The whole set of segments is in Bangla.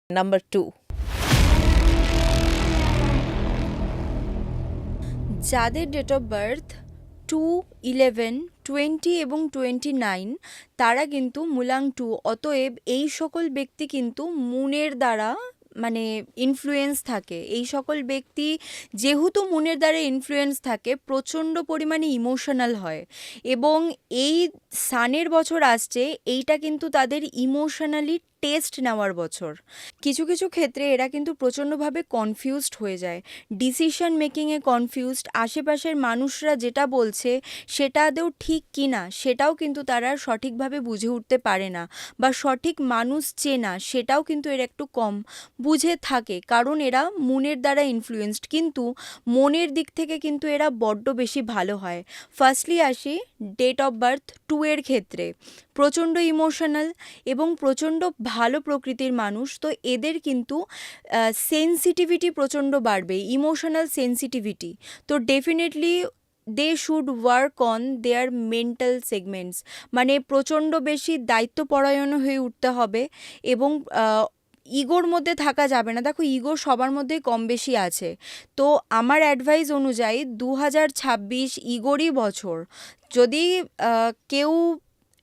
নাম্বার 2। যাদের ডেট অফ বার্থ 2, 11, 20 এবং 29, তারা কিন্তু মূলাং 2। অতএব এই সকল ব্যক্তি কিন্তু মুনের দ্বারা মানে ইনফ্লুয়েন্স থাকে। এই সকল ব্যক্তি যেহেতু মুনের দ্বারা ইনফ্লুয়েন্স থাকে, প্রচণ্ড পরিমাণে ইমোশনাল হয়। এবং এই সানের বছর আসছে, এইটা কিন্তু তাদের ইমোশনালি টেস্ট নেওয়ার বছর। কিছু কিছু ক্ষেত্রে এরা কিন্তু প্রচণ্ডভাবে কনফিউজড হয়ে যায়, ডিসিশন মেকিংয়ে কনফিউজড। আশেপাশের মানুষরা যেটা বলছে সেটা আদৌ ঠিক কি না সেটাও কিন্তু তারা সঠিকভাবে বুঝে উঠতে পারে না, বা সঠিক মানুষ চেনা সেটাও কিন্তু এরা একটু কম বুঝে থাকে, কারণ এরা মনের দ্বারা ইনফ্লুয়েন্সড। কিন্তু মনের দিক থেকে কিন্তু এরা বড্ড বেশি ভালো হয়। ফার্স্টলি আসি ডেট অফ বার্থ 2 এর ক্ষেত্রে। প্রচণ্ড ইমোশনাল এবং প্রচণ্ড ভালো প্রকৃতির মানুষ। তো এদের কিন্তু সেন্সিটিভিটি প্রচণ্ড বাড়বে, ইমোশনাল সেন্সিটিভিটি। তো definitely they should work on their mental segments, মানে প্রচণ্ড বেশি দায়িত্বপরায়ণ হয়ে উঠতে হবে। এবং ইগোর মধ্যে থাকা যাবে না। দেখো, ইগো সবার মধ্যেই কম বেশি আছে। তো আমার অ্যাডভাইস অনুযায়ী 2026 ইগোরই বছর। যদি কেউ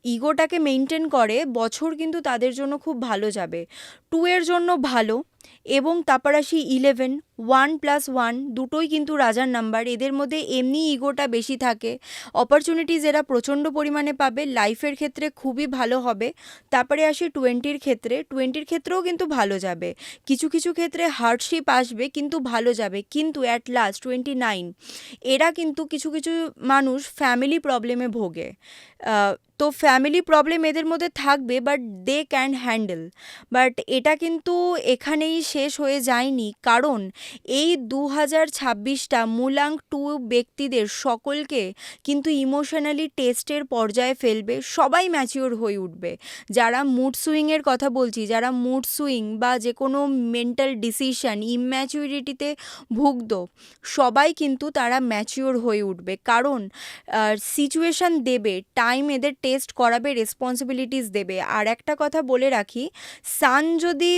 ইগোটাকে মেনটেন করে, বছর কিন্তু তাদের জন্য খুব ভালো যাবে। 2 এর জন্য ভালো। এবং তারপর আসি 11, 1+1 দুটোই কিন্তু রাজার নাম্বার। এদের মধ্যে এমনি ইগোটা বেশি থাকে। অপরচুনিটিস এরা প্রচণ্ড পরিমাণে পাবে, লাইফের ক্ষেত্রে খুবই ভালো হবে। তারপরে আসি 20-র ক্ষেত্রে। 20-র ক্ষেত্রেও কিন্তু ভালো যাবে। কিছু কিছু ক্ষেত্রে হার্ডশিপ আসবে, কিন্তু ভালো যাবে। কিন্তু অ্যাট লাস্ট 29, এরা কিন্তু কিছু কিছু মানুষ ফ্যামিলি প্রবলেমে ভোগে। তো ফ্যামিলি প্রবলেম এদের মধ্যে থাকবে, but they can handle. But এটা কিন্তু এখানেই শেষ হয়ে যায়নি, কারণ এই 2026টা মূলাং 2 ব্যক্তিদের সকলকে কিন্তু ইমোশনালি টেস্টের পর্যায়ে ফেলবে। সবাই ম্যাচিওর হয়ে উঠবে। যারা মুড সুইংয়ের কথা বলছি, যারা মুড সুইং বা যে কোনো মেন্টাল ডিসিশন ইম্যাচিউরিটিতে ভুগত, সবাই কিন্তু তারা ম্যাচিওর হয়ে উঠবে। কারণ সিচুয়েশান দেবে, টাইম এদের টেস্ট করাবে, রেসপন্সিবিলিটিস দেবে। আর একটা কথা বলে রাখি, সান যদি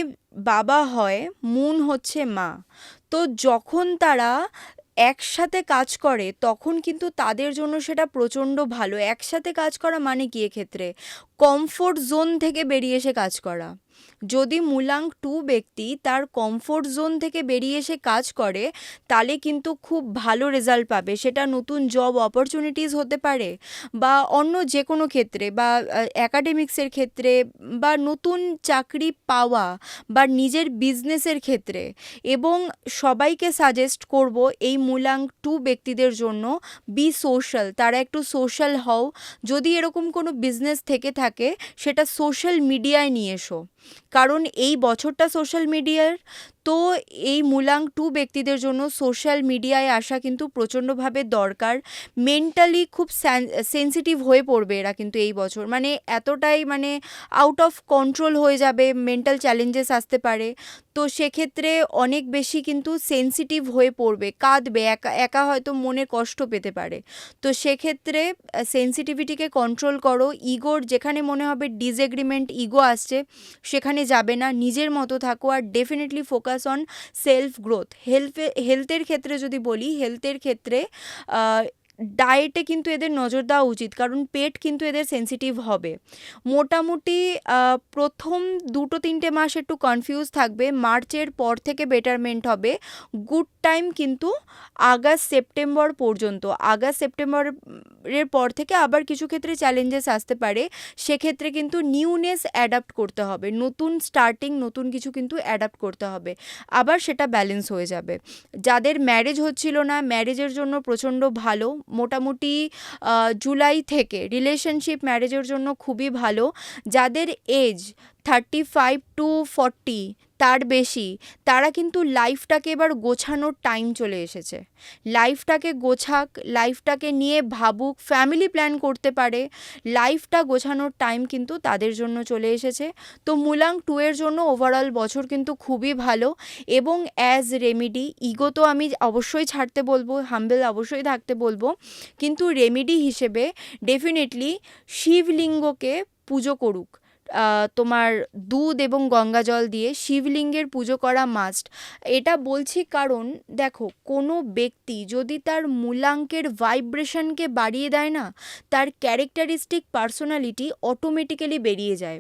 বাবা হয়, মুন হচ্ছে মা। তো যখন তারা একসাথে কাজ করে, তখন কিন্তু তাদের জন্য সেটা প্রচণ্ড ভালো। একসাথে কাজ করা মানে কি এক্ষেত্রে? কমফোর্ট জোন থেকে বেরিয়ে এসে কাজ করা। যদি মূলাং 2 ব্যক্তি তার কমফোর্ট জোন থেকে বেরিয়ে এসে কাজ করে, তাহলে কিন্তু খুব ভালো রেজাল্ট পাবে। সেটা নতুন জব অপরচুনিটিস হতে পারে, বা অন্য যে কোনো ক্ষেত্রে, বা অ্যাকাডেমিক্সের ক্ষেত্রে, বা নতুন চাকরি পাওয়া, বা নিজের বিজনেসের ক্ষেত্রে। এবং সবাইকে সাজেস্ট করব এই মূলাং 2 ব্যক্তিদের জন্য, বি সোশ্যাল। তারা একটু সোশ্যাল হও। যদি এরকম কোনো বিজনেস থেকে থাকে, সেটা সোশ্যাল মিডিয়ায় নিয়ে এসো, কারণ এই বছরটা সোশ্যাল মিডিয়ার। তো এই মূলাং 2 ব্যক্তিদের জন্য সোশ্যাল মিডিয়ায় আসা কিন্তু প্রচণ্ডভাবে দরকার। মেন্টালি খুব সেন্সিটিভ হয়ে পড়বে এরা কিন্তু এই বছর, মানে এতটাই মানে আউট অফ কন্ট্রোল হয়ে যাবে, মেন্টাল চ্যালেঞ্জেস আসতে পারে। তো সেক্ষেত্রে অনেক বেশি কিন্তু সেন্সিটিভ হয়ে পড়বে, কাঁদবে, একা একা হয়তো মনে কষ্ট পেতে পারে। তো সেক্ষেত্রে সেন্সিটিভিটিকে কন্ট্রোল করো। ইগোর যেখানে মনে হবে ডিসএগ্রিমেন্ট, ইগো আসছে, সেখানে যাবে না, নিজের মতো থাকো। আর definitely focus on self growth. হেলথের ক্ষেত্রে যদি বলি, হেলথের ক্ষেত্রে ডায়েটে কিন্তু এদের নজর দেওয়া উচিত, কারণ পেট কিন্তু এদের সেন্সিটিভ হবে। মোটামুটি প্রথম 2-3 মাস একটু কনফিউজ থাকবে, মার্চের পর থেকে বেটারমেন্ট হবে। গুড টাইম কিন্তু আগস্ট সেপ্টেম্বর পর্যন্ত। আগস্ট সেপ্টেম্বরের পর থেকে আবার কিছু ক্ষেত্রে চ্যালেঞ্জেস আসতে পারে, সেক্ষেত্রে কিন্তু নিউনেস অ্যাডাপ্ট করতে হবে, নতুন স্টার্টিং, নতুন কিছু কিন্তু অ্যাডাপ্ট করতে হবে, আবার সেটা ব্যালেন্স হয়ে যাবে। যাদের ম্যারেজ হচ্ছিল না, ম্যারেজের জন্য প্রচণ্ড ভালো। মোটামুটি জুলাই থেকে রিলেশনশিপ ম্যারেজের জন্য খুবই ভালো। যাদের এজ 35 to 40 তার বেশি, তারা কিন্তু লাইফটাকে এবার গোছানোর টাইম চলে এসেছে। লাইফটাকে গোছাক, লাইফটাকে নিয়ে ভাবুক, ফ্যামিলি প্ল্যান করতে পারে। লাইফটা গোছানোর টাইম কিন্তু তাদের জন্য চলে এসেছে। তো মূলাং 2 এর জন্য ওভারঅল বছর কিন্তু খুবই ভালো। এবং অ্যাজ রেমিডি, ইগো তো আমি অবশ্যই ছাড়তে বলবো, হাম্বেল অবশ্যই থাকতে বলবো, কিন্তু রেমিডি হিসেবে ডেফিনেটলি শিবলিঙ্গকে পুজো করুক। তোমার দুধ এবং গঙ্গা জল দিয়ে শিবলিঙ্গের পুজো করা মাস্ট। এটা বলছি কারণ দেখো, কোনো ব্যক্তি যদি তার মূলাঙ্কের ভাইব্রেশনকে বাড়িয়ে দেয় না, তার ক্যারেক্টারিস্টিক পার্সোনালিটি অটোমেটিক্যালি বেরিয়ে যায়।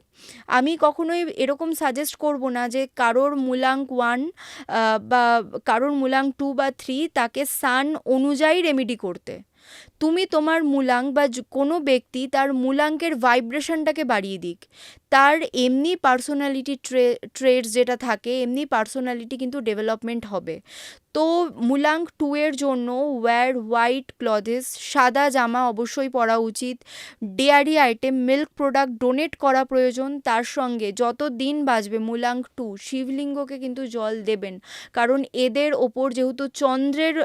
আমি কখনোই এরকম সাজেস্ট করব না যে কারোর মূলাঙ্ক 1 বা কারোর মূলাঙ্ক 2 বা 3 তাকে সান অনুযায়ী রেমেডি করতে। তুমি তোমার মূলাঙ্ক বা কোনো ব্যক্তি তার মূলাঙ্কের ভাইব্রেশনটাকে বাড়িয়ে দিক, তার এমনি পার্সোনালিটি ট্রেটস যেটা থাকে, এমনি পার্সোনালিটি কিন্তু ডেভেলপমেন্ট হবে। তো মূলাঙ্ক 2 এর জন্য ওয়্যার হোয়াইট ক্লথেস, সাদা জামা অবশ্যই পরা উচিত। Dairy item, milk product donate করা প্রয়োজন। তার সঙ্গে যত দিন বাঁচবে মূলাঙ্ক 2 শিবলিঙ্গকে কিন্তু জল দেবেন, কারণ এদের ওপর যেহেতু চন্দ্রের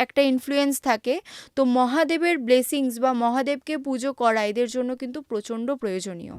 একটা ইনফ্লুয়েন্স থাকে, তো মহাদেবের ব্লেসিংস বা মহাদেবকে পুজো করা এদের জন্য কিন্তু প্রচণ্ড প্রয়োজনীয়।